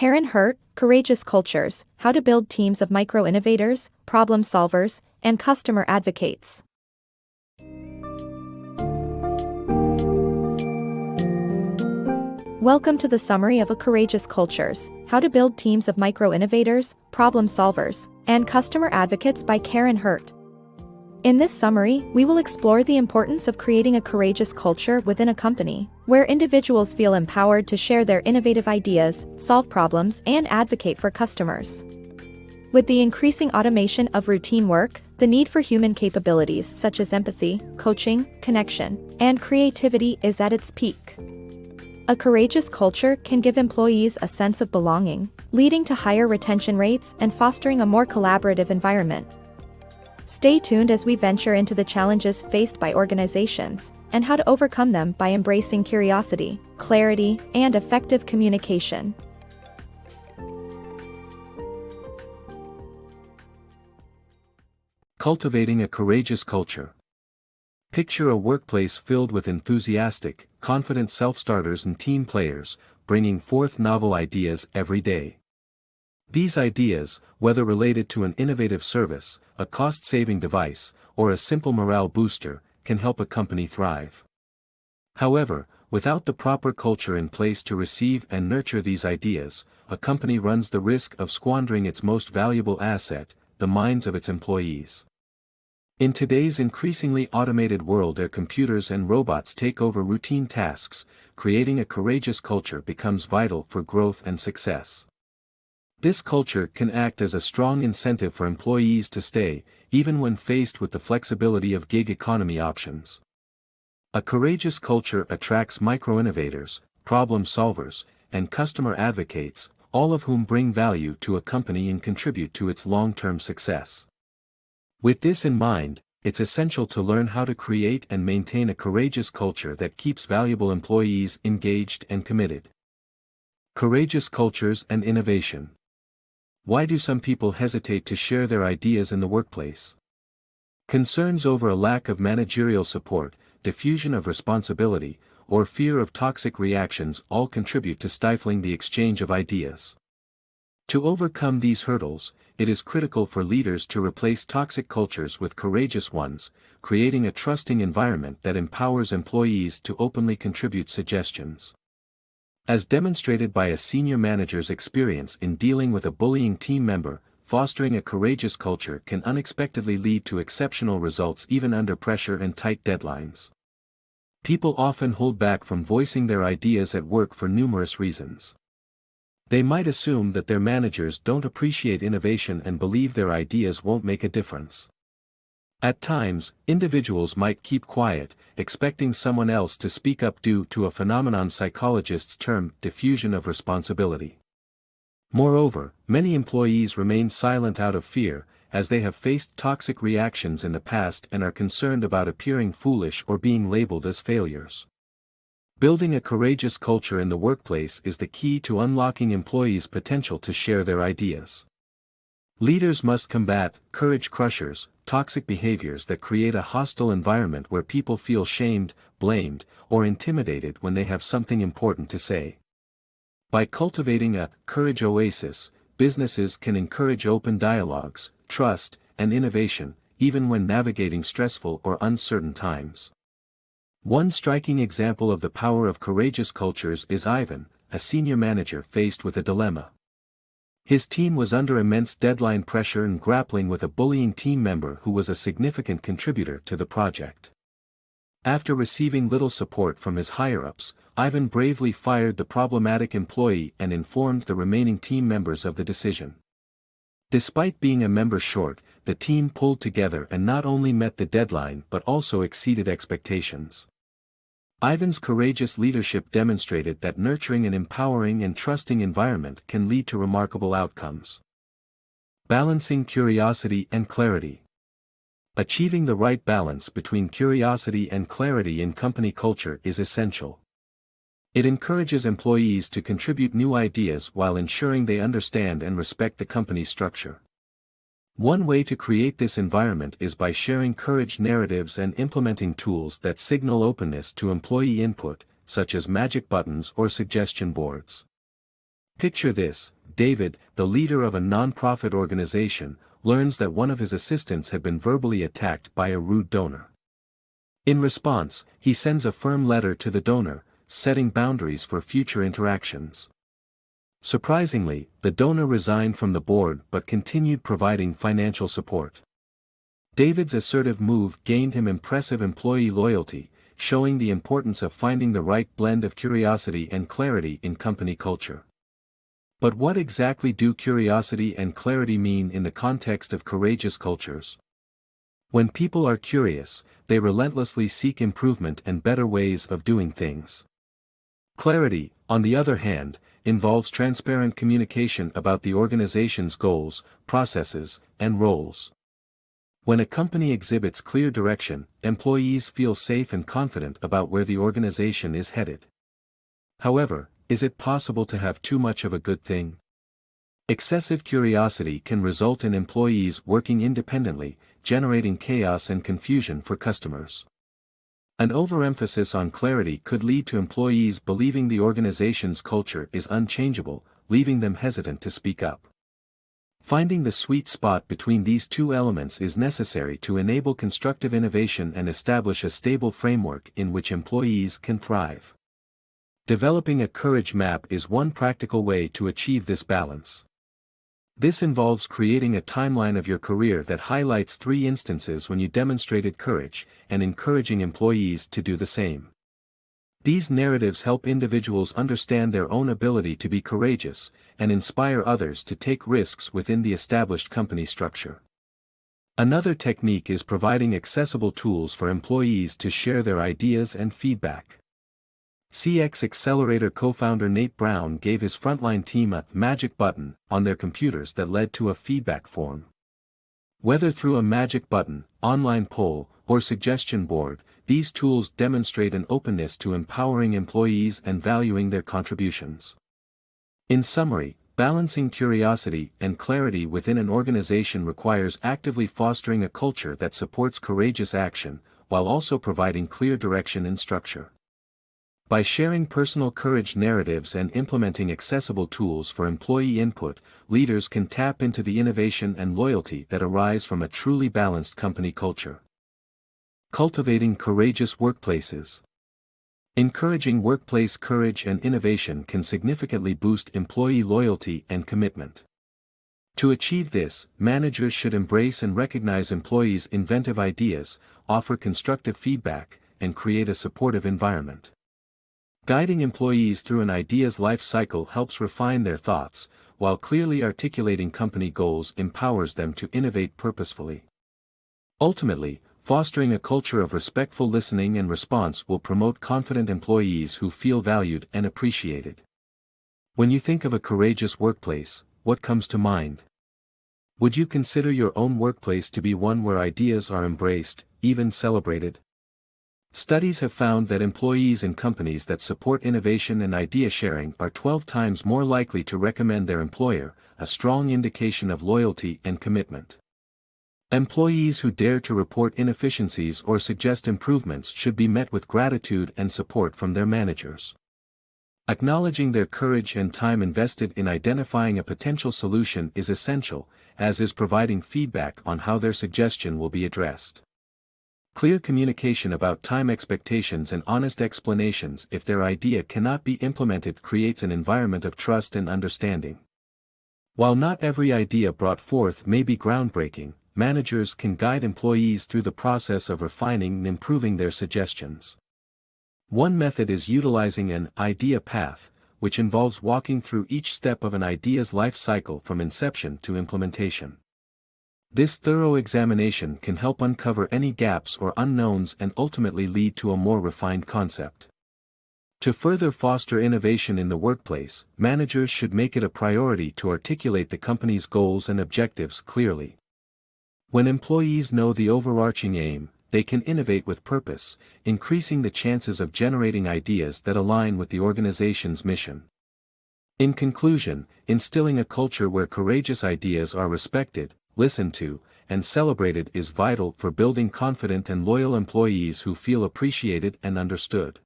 Karin, Courageous Cultures, How to Build Teams of Micro-Innovators, Problem Solvers, and Customer Advocates. Welcome to the summary of Courageous Cultures, How to Build Teams of Micro-Innovators, Problem Solvers, and Customer Advocates by Karin. In this summary, we will explore the importance of creating a courageous culture within a company, where individuals feel empowered to share their innovative ideas, solve problems, and advocate for customers. With the increasing automation of routine work, the need for human capabilities such as empathy, coaching, connection, and creativity is at its peak. A courageous culture can give employees a sense of belonging, leading to higher retention rates and fostering a more collaborative environment. Stay tuned as we venture into the challenges faced by organizations and how to overcome them by embracing curiosity, clarity, and effective communication. Cultivating a courageous culture. Picture a workplace filled with enthusiastic, confident self-starters and team players, bringing forth novel ideas every day. These ideas, whether related to an innovative service, a cost-saving device, or a simple morale booster, can help a company thrive. However, without the proper culture in place to receive and nurture these ideas, a company runs the risk of squandering its most valuable asset, the minds of its employees. In today's increasingly automated world where computers and robots take over routine tasks, creating a courageous culture becomes vital for growth and success. This culture can act as a strong incentive for employees to stay, even when faced with the flexibility of gig economy options. A courageous culture attracts micro-innovators, problem solvers, and customer advocates, all of whom bring value to a company and contribute to its long-term success. With this in mind, it's essential to learn how to create and maintain a courageous culture that keeps valuable employees engaged and committed. Courageous cultures and innovation. Why do some people hesitate to share their ideas in the workplace? Concerns over a lack of managerial support, diffusion of responsibility, or fear of toxic reactions all contribute to stifling the exchange of ideas. To overcome these hurdles, it is critical for leaders to replace toxic cultures with courageous ones, creating a trusting environment that empowers employees to openly contribute suggestions. As demonstrated by a senior manager's experience in dealing with a bullying team member, fostering a courageous culture can unexpectedly lead to exceptional results even under pressure and tight deadlines. People often hold back from voicing their ideas at work for numerous reasons. They might assume that their managers don't appreciate innovation and believe their ideas won't make a difference. At times, individuals might keep quiet, expecting someone else to speak up due to a phenomenon psychologists term diffusion of responsibility. Moreover, many employees remain silent out of fear, as they have faced toxic reactions in the past and are concerned about appearing foolish or being labeled as failures. Building a courageous culture in the workplace is the key to unlocking employees' potential to share their ideas. Leaders must combat courage crushers, toxic behaviors that create a hostile environment where people feel shamed, blamed, or intimidated when they have something important to say. By cultivating a courage oasis, businesses can encourage open dialogues, trust, and innovation, even when navigating stressful or uncertain times. One striking example of the power of courageous cultures is Ivan, a senior manager faced with a dilemma. His team was under immense deadline pressure and grappling with a bullying team member who was a significant contributor to the project. After receiving little support from his higher-ups, Ivan bravely fired the problematic employee and informed the remaining team members of the decision. Despite being a member short, the team pulled together and not only met the deadline but also exceeded expectations. Ivan's courageous leadership demonstrated that nurturing an empowering and trusting environment can lead to remarkable outcomes. Balancing curiosity and clarity. Achieving the right balance between curiosity and clarity in company culture is essential. It encourages employees to contribute new ideas while ensuring they understand and respect the company's structure. One way to create this environment is by sharing courage narratives and implementing tools that signal openness to employee input, such as magic buttons or suggestion boards. Picture this: David, the leader of a non-profit organization, learns that one of his assistants had been verbally attacked by a rude donor. In response, he sends a firm letter to the donor, setting boundaries for future interactions. Surprisingly, the donor resigned from the board but continued providing financial support. David's assertive move gained him impressive employee loyalty, showing the importance of finding the right blend of curiosity and clarity in company culture. But what exactly do curiosity and clarity mean in the context of courageous cultures? When people are curious, they relentlessly seek improvement and better ways of doing things. Clarity, on the other hand, involves transparent communication about the organization's goals, processes, and roles. When a company exhibits clear direction, employees feel safe and confident about where the organization is headed. However, is it possible to have too much of a good thing? Excessive curiosity can result in employees working independently, generating chaos and confusion for customers. An overemphasis on clarity could lead to employees believing the organization's culture is unchangeable, leaving them hesitant to speak up. Finding the sweet spot between these two elements is necessary to enable constructive innovation and establish a stable framework in which employees can thrive. Developing a courage map is one practical way to achieve this balance. This involves creating a timeline of your career that highlights 3 instances when you demonstrated courage, and encouraging employees to do the same. These narratives help individuals understand their own ability to be courageous, and inspire others to take risks within the established company structure. Another technique is providing accessible tools for employees to share their ideas and feedback. CX Accelerator co-founder Nate Brown gave his frontline team a magic button on their computers that led to a feedback form. Whether through a magic button, online poll, or suggestion board, these tools demonstrate an openness to empowering employees and valuing their contributions. In summary, balancing curiosity and clarity within an organization requires actively fostering a culture that supports courageous action, while also providing clear direction and structure. By sharing personal courage narratives and implementing accessible tools for employee input, leaders can tap into the innovation and loyalty that arise from a truly balanced company culture. Cultivating courageous workplaces. Encouraging workplace courage and innovation can significantly boost employee loyalty and commitment. To achieve this, managers should embrace and recognize employees' inventive ideas, offer constructive feedback, and create a supportive environment. Guiding employees through an idea's life cycle helps refine their thoughts, while clearly articulating company goals empowers them to innovate purposefully. Ultimately, fostering a culture of respectful listening and response will promote confident employees who feel valued and appreciated. When you think of a courageous workplace, what comes to mind? Would you consider your own workplace to be one where ideas are embraced, even celebrated? Studies have found that employees in companies that support innovation and idea sharing are 12 times more likely to recommend their employer, a strong indication of loyalty and commitment. Employees who dare to report inefficiencies or suggest improvements should be met with gratitude and support from their managers. Acknowledging their courage and time invested in identifying a potential solution is essential, as is providing feedback on how their suggestion will be addressed. Clear communication about time expectations and honest explanations if their idea cannot be implemented creates an environment of trust and understanding. While not every idea brought forth may be groundbreaking, managers can guide employees through the process of refining and improving their suggestions. One method is utilizing an idea path, which involves walking through each step of an idea's life cycle from inception to implementation. This thorough examination can help uncover any gaps or unknowns and ultimately lead to a more refined concept. To further foster innovation in the workplace, managers should make it a priority to articulate the company's goals and objectives clearly. When employees know the overarching aim, they can innovate with purpose, increasing the chances of generating ideas that align with the organization's mission. In conclusion, instilling a culture where courageous ideas are respected, listened to, and celebrated is vital for building confident and loyal employees who feel appreciated and understood.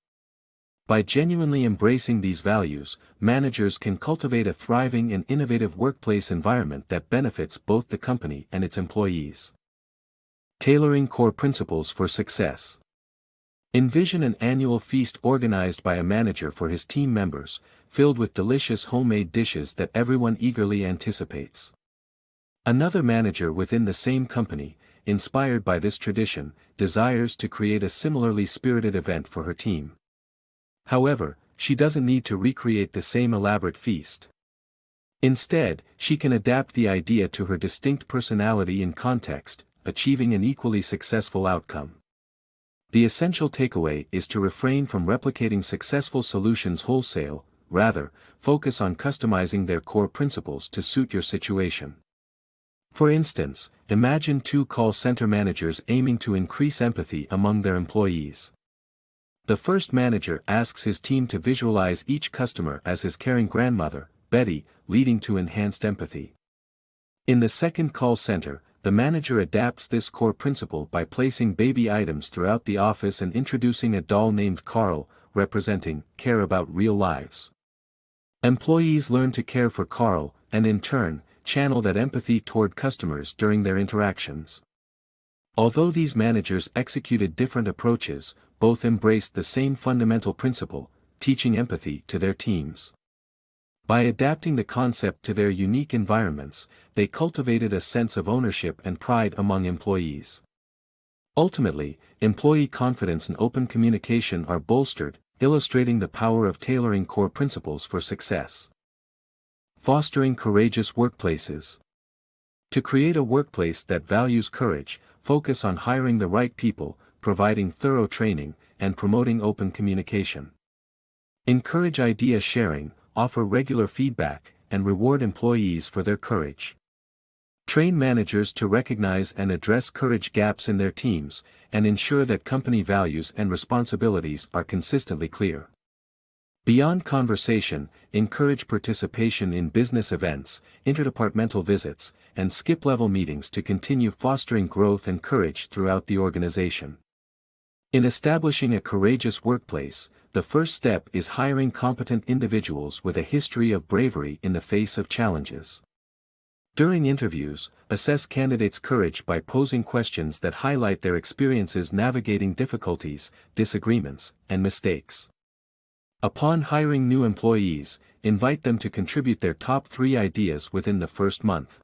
By genuinely embracing these values, managers can cultivate a thriving and innovative workplace environment that benefits both the company and its employees. Tailoring core principles for success. Envision an annual feast organized by a manager for his team members, filled with delicious homemade dishes that everyone eagerly anticipates. Another manager within the same company, inspired by this tradition, desires to create a similarly spirited event for her team. However, she doesn't need to recreate the same elaborate feast. Instead, she can adapt the idea to her distinct personality and context, achieving an equally successful outcome. The essential takeaway is to refrain from replicating successful solutions wholesale, rather, focus on customizing their core principles to suit your situation. For instance, imagine two call center managers aiming to increase empathy among their employees. The first manager asks his team to visualize each customer as his caring grandmother, Betty, leading to enhanced empathy. In the second call center, the manager adapts this core principle by placing baby items throughout the office and introducing a doll named Carl, representing care about real lives. Employees learn to care for Carl, and in turn, channel that empathy toward customers during their interactions. Although these managers executed different approaches, both embraced the same fundamental principle, teaching empathy to their teams. By adapting the concept to their unique environments, they cultivated a sense of ownership and pride among employees. Ultimately, employee confidence and open communication are bolstered, illustrating the power of tailoring core principles for success. Fostering courageous workplaces. To create a workplace that values courage, focus on hiring the right people, providing thorough training, and promoting open communication. Encourage idea sharing, offer regular feedback, and reward employees for their courage. Train managers to recognize and address courage gaps in their teams, and ensure that company values and responsibilities are consistently clear. Beyond conversation, encourage participation in business events, interdepartmental visits, and skip-level meetings to continue fostering growth and courage throughout the organization. In establishing a courageous workplace, the first step is hiring competent individuals with a history of bravery in the face of challenges. During interviews, assess candidates' courage by posing questions that highlight their experiences navigating difficulties, disagreements, and mistakes. Upon hiring new employees, invite them to contribute their top 3 ideas within the first month.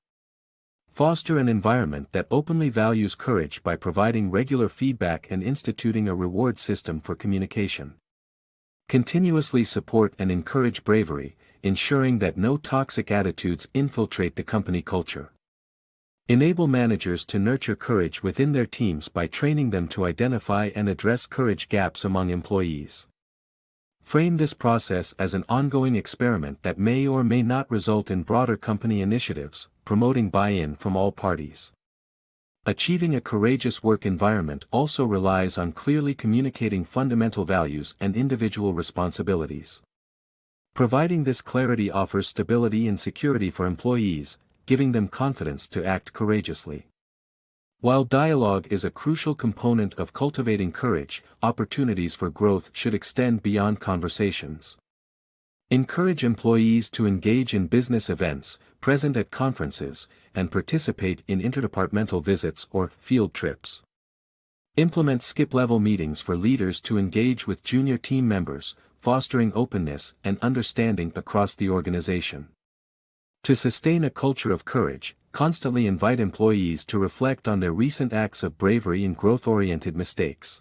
Foster an environment that openly values courage by providing regular feedback and instituting a reward system for communication. Continuously support and encourage bravery, ensuring that no toxic attitudes infiltrate the company culture. Enable managers to nurture courage within their teams by training them to identify and address courage gaps among employees. Frame this process as an ongoing experiment that may or may not result in broader company initiatives, promoting buy-in from all parties. Achieving a courageous work environment also relies on clearly communicating fundamental values and individual responsibilities. Providing this clarity offers stability and security for employees, giving them confidence to act courageously. While dialogue is a crucial component of cultivating courage, opportunities for growth should extend beyond conversations. Encourage employees to engage in business events, present at conferences, and participate in interdepartmental visits or field trips. Implement skip-level meetings for leaders to engage with junior team members, fostering openness and understanding across the organization. To sustain a culture of courage, constantly invite employees to reflect on their recent acts of bravery and growth-oriented mistakes.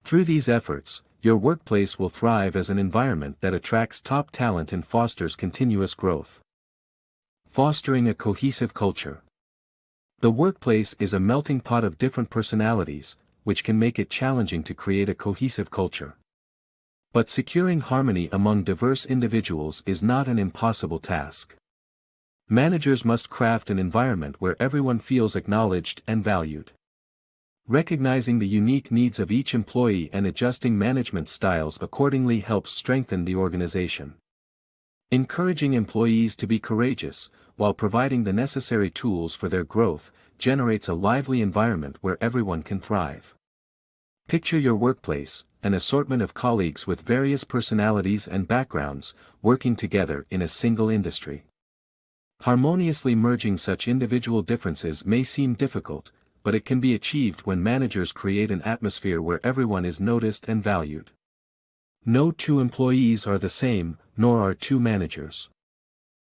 Through these efforts, your workplace will thrive as an environment that attracts top talent and fosters continuous growth. Fostering a cohesive culture. The workplace is a melting pot of different personalities, which can make it challenging to create a cohesive culture. But securing harmony among diverse individuals is not an impossible task. Managers must craft an environment where everyone feels acknowledged and valued. Recognizing the unique needs of each employee and adjusting management styles accordingly helps strengthen the organization. Encouraging employees to be courageous, while providing the necessary tools for their growth, generates a lively environment where everyone can thrive. Picture your workplace, an assortment of colleagues with various personalities and backgrounds, working together in a single industry. Harmoniously merging such individual differences may seem difficult, but it can be achieved when managers create an atmosphere where everyone is noticed and valued. No two employees are the same, nor are two managers.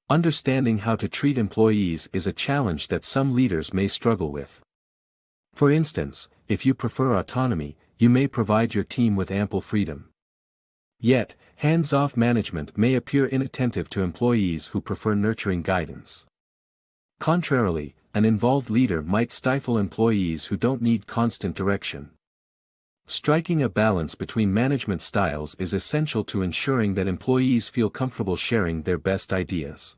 Understanding how to treat employees is a challenge that some leaders may struggle with. For instance, if you prefer autonomy, you may provide your team with ample freedom. Yet, hands-off management may appear inattentive to employees who prefer nurturing guidance. Contrarily, an involved leader might stifle employees who don't need constant direction. Striking a balance between management styles is essential to ensuring that employees feel comfortable sharing their best ideas.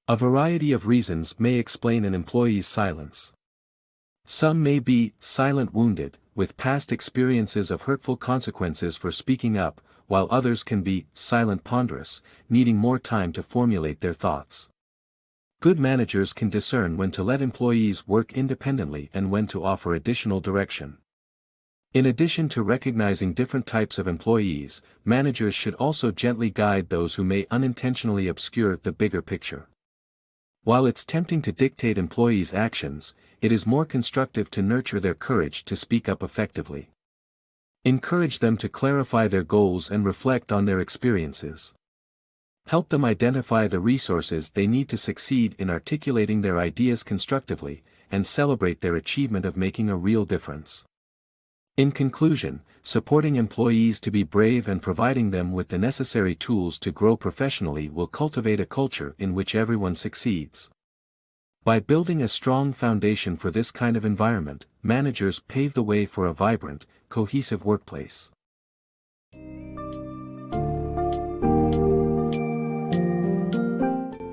A variety of reasons may explain an employee's silence. Some may be silent wounded, with past experiences of hurtful consequences for speaking up, while others can be silent ponderous, needing more time to formulate their thoughts. Good managers can discern when to let employees work independently and when to offer additional direction. In addition to recognizing different types of employees, managers should also gently guide those who may unintentionally obscure the bigger picture. While it's tempting to dictate employees' actions, it is more constructive to nurture their courage to speak up effectively. Encourage them to clarify their goals and reflect on their experiences. Help them identify the resources they need to succeed in articulating their ideas constructively, and celebrate their achievement of making a real difference. In conclusion, supporting employees to be brave and providing them with the necessary tools to grow professionally will cultivate a culture in which everyone succeeds. By building a strong foundation for this kind of environment, managers pave the way for a vibrant, cohesive workplace.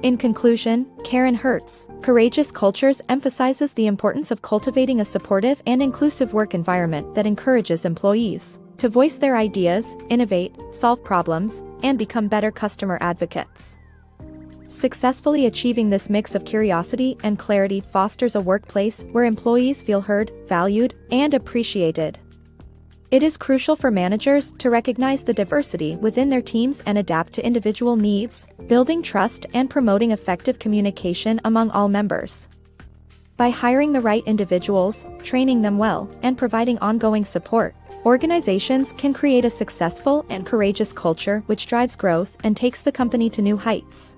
In conclusion, Karin Hertz, Courageous Cultures emphasizes the importance of cultivating a supportive and inclusive work environment that encourages employees to voice their ideas, innovate, solve problems, and become better customer advocates. Successfully achieving this mix of curiosity and clarity fosters a workplace where employees feel heard, valued, and appreciated. It is crucial for managers to recognize the diversity within their teams and adapt to individual needs, building trust and promoting effective communication among all members. By hiring the right individuals, training them well, and providing ongoing support, organizations can create a successful and courageous culture which drives growth and takes the company to new heights.